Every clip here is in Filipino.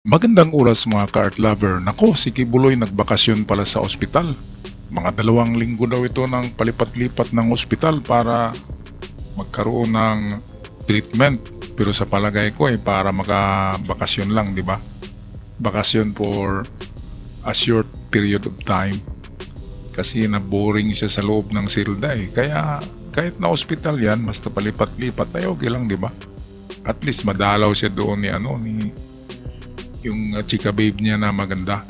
Magandang oras mga ka-art lover. Nako, si Kibuloy nagbakasyon pala sa ospital. Mga 2 linggo daw ito ng palipat-lipat ng ospital para magkaroon ng treatment. Pero sa palagay ko para makabakasyon lang, di ba? Bakasyon for a short period of time. Kasi na-boring siya sa loob ng silda eh. Kaya kahit na ospital yan, basta palipat-lipat ay okay lang, di ba? At least madalaw siya doon ni yung chika babe niya na maganda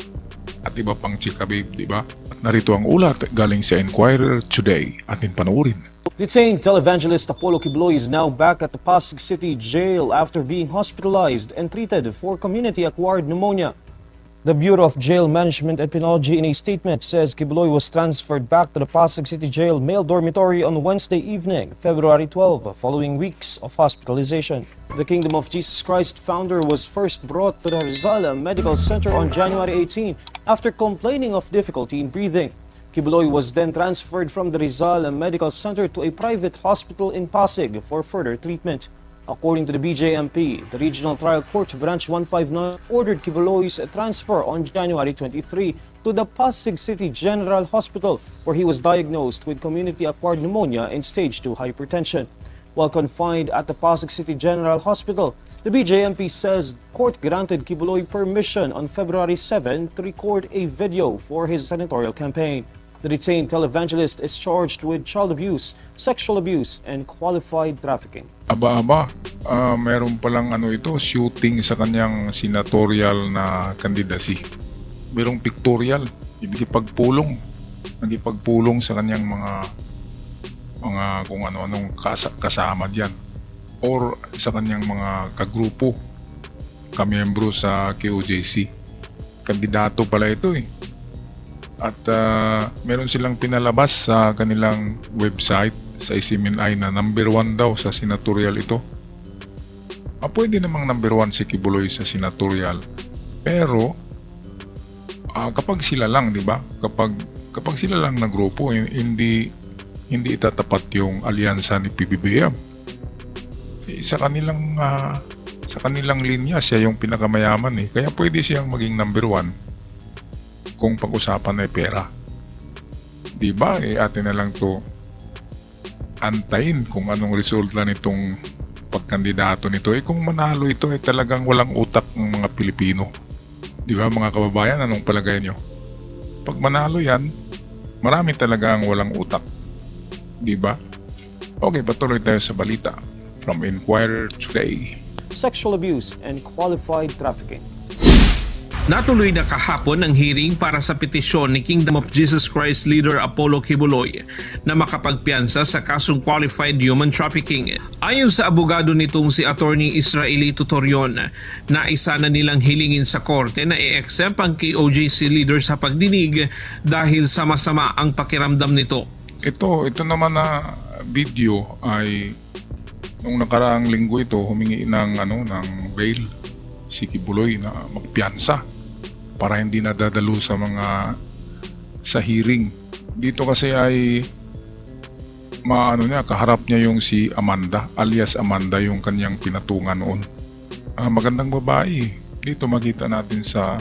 at iba pang chika babe, di ba? At narito ang ulat galing sa Inquirer Today. Atin panoorin. Detained televangelist Apollo Kibuloy is now back at the Pasig City Jail after being hospitalized and treated for community-acquired pneumonia. The Bureau of Jail Management and Penology in a statement says Kibuloy was transferred back to the Pasig City Jail male dormitory on Wednesday evening, February 12, following weeks of hospitalization. The Kingdom of Jesus Christ founder was first brought to the Rizal Medical Center on January 18 after complaining of difficulty in breathing. Kibuloy was then transferred from the Rizal Medical Center to a private hospital in Pasig for further treatment. According to the BJMP, the Regional Trial Court Branch 159 ordered Kibuloy's transfer on January 23 to the Pasig City General Hospital, where he was diagnosed with community-acquired pneumonia and stage 2 hypertension. While confined at the Pasig City General Hospital, the BJMP says the court granted Kibuloy permission on February 7 to record a video for his senatorial campaign. The detained televangelist is charged with child abuse, sexual abuse, and qualified trafficking. Meron palang shooting sa kanyang senatorial na candidacy. Merong pictorial, nagipagpulong sa kanyang mga kung ano-anong kasama diyan or sa kanyang mga kagrupo, kamiyembro sa KOJC. Kandidato pala ito eh. At meron silang pinalabas sa kanilang website sa SMNI na #1 daw sa senatorial ito. Pwede namang #1 si Kibuloy sa senatorial. Pero kapag sila lang, di ba? Kapag sila lang na grupo, hindi itatapat yung alyansa ni PBBM. Sa kanilang linya siya yung pinakamayaman eh. Kaya pwede siyang maging #1. Kung pag-usapan ay pera. Diba? Atin na lang to antayin kung anong resulta nitong pagkandidato nito. Kung manalo ito talagang walang utak ng mga Pilipino. Diba mga kababayan, anong palagay nyo? Pag manalo yan, marami talagang walang utak. Diba? Okay, patuloy tayo sa balita from Inquirer Today. Sexual abuse and qualified trafficking. Natuloy na kahapon ang hearing para sa petisyon ni Kingdom of Jesus Christ leader Apollo Kibuloy na makapagpiyansa sa kasong qualified human trafficking. Ayon sa abogado nitong si Attorney Israeli Tutorion, naisa na nilang hilingin sa korte na i-accept ang KOJC leader sa pagdinig dahil sama-sama ang pakiramdam nito. Ito naman na video ay nung nakaraang linggo ito humingi ng bail si Kibuloy na magpiyansa para hindi nadadalo sa hearing. Dito kasi ay kaharap niya yung si Amanda, alias Amanda yung kanyang pinatungan noon. Magandang babae. Dito makita natin sa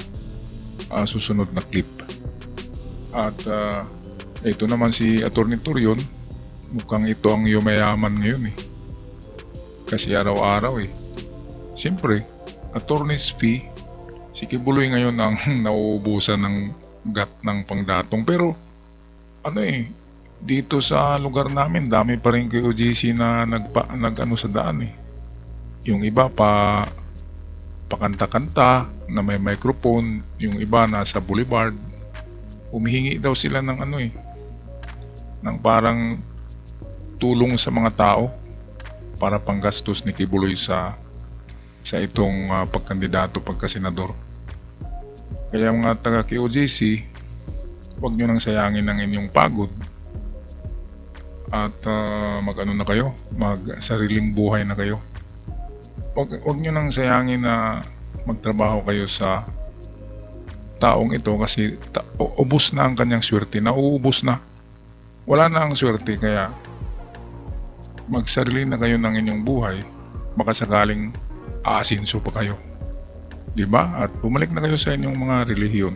susunod na clip. At ito naman si Attorney Turion, mukhang ito ang yumayaman ngayon eh. Kasi araw-araw eh. Siyempre, attorney's fee, si Kibuloy ngayon ang nauubusan ng gat ng pangdatong. Pero dito sa lugar namin dami pa rin KOJC na nag sa daan eh. Yung iba pakanta-kanta na may microphone, yung iba nasa boulevard. Humihingi daw sila ng ng parang tulong sa mga tao para panggastos ni Kibuloy sa itong pagkandidato pagkasenador. Kaya mga taga KOJC, huwag nyo nang sayangin ang inyong pagod at na kayo, mag-sariling buhay na kayo. Huwag nyo nang sayangin na magtrabaho kayo sa taong ito kasi ubos na ang kanyang swerte, nauubos na, wala na ang swerte. Kaya magsarili na kayo ng inyong buhay, baka sakaling aasinso pa kayo. Di ba? At bumalik na kayo sa inyong mga relihiyon.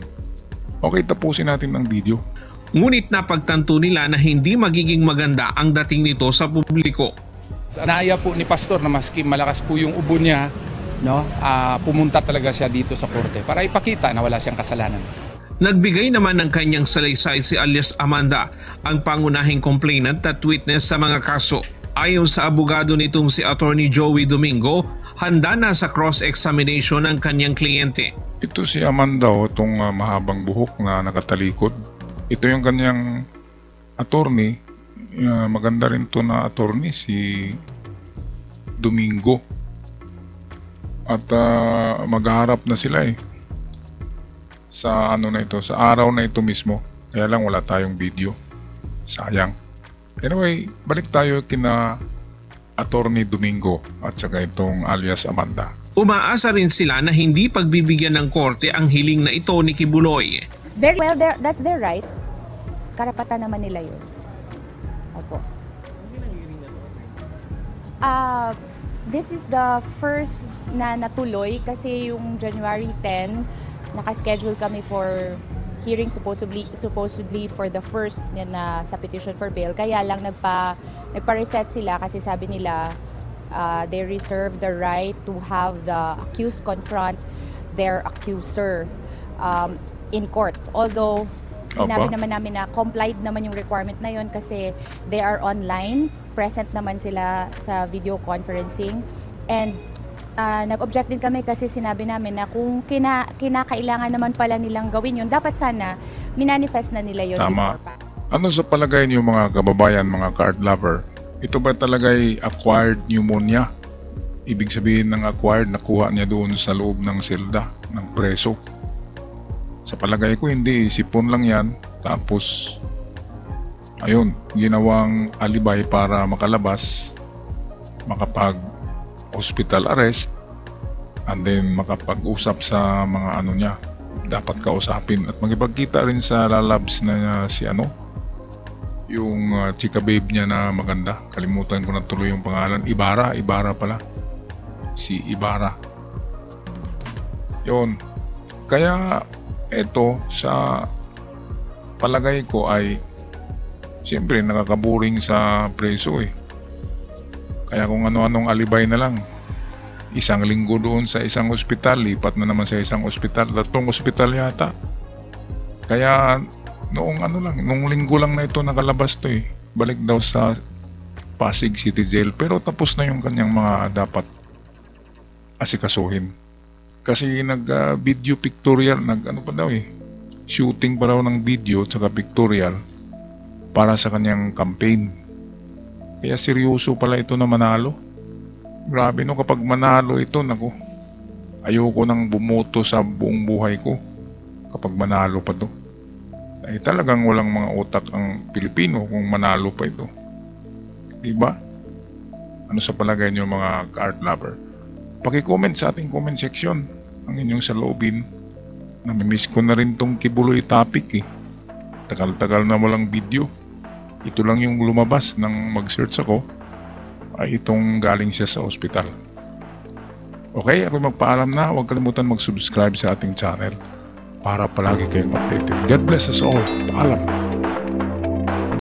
Okay, tapusin natin ang video. Ngunit napagtanto nila na hindi magiging maganda ang dating nito sa publiko. Naya po ni Pastor na maski malakas po yung ubo niya, no, pumunta talaga siya dito sa korte para ipakita na wala siyang kasalanan. Nagbigay naman ng kanyang salaysay si alias Amanda, ang pangunahing complainant at witness sa mga kaso. Ayon sa abogado nitong si Attorney Joey Domingo, handa na sa cross-examination ang kanyang kliyente. Ito si Amanda, itong mahabang buhok na nakatalikod. Ito yung kanyang attorney. Maganda rin to na attorney, si Domingo. At maghaharap na sila sa sa araw na ito mismo. Kaya lang wala tayong video. Sayang. Anyway, balik tayo kina Attorney Domingo at saka itong alias Amanda. Umaasa rin sila na hindi pagbibigyan ng korte ang hiling na ito ni Kibuloy. Very well, that's their right. Karapatan naman nila yun. Opo. This is the first na natuloy kasi yung January 10, nakaschedule kami for hearing supposedly for the first na sa petition for bail. Kaya lang nagpa-reset sila kasi sabi nila they reserve the right to have the accused confront their accuser in court. Although sinabi naman namin na complied naman yung requirement na yun kasi they are online, present naman sila sa video conferencing, and nag-object din kami kasi sinabi namin na kung kinakailangan naman pala nilang gawin yun, dapat sana minanifest na nila yun. Tama. Ano sa palagay niyo mga kababayan, mga card lover? Ito ba talaga'y acquired pneumonia? Ibig sabihin ng acquired, nakuha niya doon sa loob ng selda ng preso. Sa palagay ko hindi, sipon lang yan. Tapos ayun, ginawang alibay para makalabas, makapag hospital arrest, and then makapag-usap sa mga niya dapat kausapin at magipagkita rin sa lalabs na si yung chika babe niya na maganda, kalimutan ko na tuloy yung pangalan, Ibarra pala, si Ibarra. Yun, kaya eto sa palagay ko ay siyempre nakakaburing sa preso Kaya kung ano-anong alibay na lang, isang linggo doon sa isang ospital, lipat na naman sa isang ospital, 3 ospital yata. Kaya nung linggo lang na ito nakalabas to balik daw sa Pasig City Jail, pero tapos na yung kanyang mga dapat asikasuhin. Kasi video pictorial, shooting pa raw ng video at saka pictorial para sa kanyang campaign. Kaya seryoso pala ito na manalo. Grabe kapag manalo ito, ayoko nang bumoto sa buong buhay ko kapag manalo pa to. Ay talagang walang mga utak ang Pilipino kung manalo pa ito. Diba? Ano sa palagay niyo mga card lover? Paki-comment sa ating comment section ang inyong saloobin. Namimiss ko na rin tong Kibuloy topic Tagal-tagal na walang video. Ito lang yung lumabas nang mag-search ako, ay itong galing siya sa ospital. Okay, ako magpaalam na. Huwag kalimutan mag-subscribe sa ating channel para palagi kayong updated. God bless us all. Paalam.